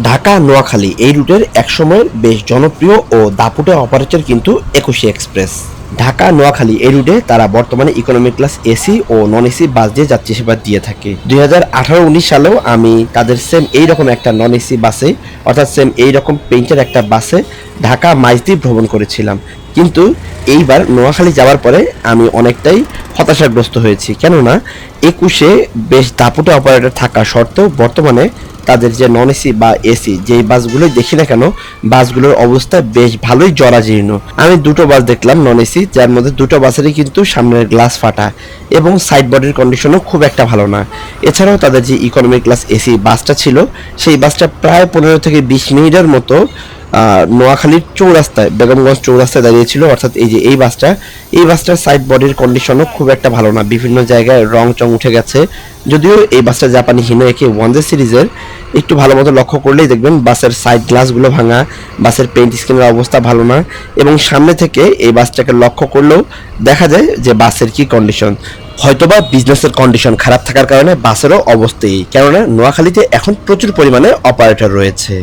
ঢাকা নোয়াখালী এই রুটের একসময়ের বেশ জনপ্রিয় ও দাপুটে অপারেটর কিন্তু ২১ এক্সপ্রেস। ঢাকা নোয়াখালী এই রুটে তারা বর্তমানে ইকোনমি ক্লাস এসি ও নন এসি বাস দিয়ে যাত্রী সেবা দিয়ে থাকে। ২০১৮-১৯ সালেও আমি তাদের সেম এইরকম একটা নন এসি বাসে, অর্থাৎ সেম এইরকম পেইন্টের একটা বাসে ঢাকা মাইজদ্বীপ ভ্রমণ করেছিলাম। কিন্তু এইবার নোয়াখালী যাওয়ার পরে আমি অনেকটাই হতাশাগ্রস্ত হয়েছি, কেননা ২১-এ বেশ দাপুটে অপারেটর থাকা সত্ত্বেও বর্তমানে তাদের যে নন এসি বা এসি যেই বাসগুলোই দেখি না কেন, বাসগুলোর অবস্থা বেশ ভালোই জরাজীর্ণ। আমি দুটো বাস দেখলাম নন এসি, যার মধ্যে দুটো বাসেরই কিন্তু সামনের গ্লাস ফাটা এবং সাইড বডির কন্ডিশনও খুব একটা ভালো না। এছাড়াও তাদের যে ইকোনমি ক্লাস এসি বাসটা ছিল, সেই বাসটা প্রায় ১৫ থেকে ২০ মিনিটের মতো নোয়াখালীর চৌরাস্তায়, বেগমগঞ্জ চৌরাস্তায় দাঁড়িয়েছিল। অর্থাৎ এই বাসটার সাইড বডির কন্ডিশনও খুব একটা ভালো না, বিভিন্ন জায়গায় রং চং উঠে গেছে। যদিও এই বাসটা জাপানি হিনো একে 1J সিরিজের, একটু ভালো মতো লক্ষ্য করলেই দেখবেন বাসের সাইড গ্লাসগুলো ভাঙা, বাসের পেইন্ট স্ক্রিনের অবস্থা ভালো না, এবং সামনে থেকে এই বাসটাকে লক্ষ্য করলেও দেখা যায় যে বাসের কি কন্ডিশন। হয়তোবা বিজনেসের কন্ডিশন খারাপ থাকার কারণে বাসেরও অবস্থা এই, কেননা নোয়াখালীতে এখন প্রচুর পরিমাণে অপারেটর রয়েছে।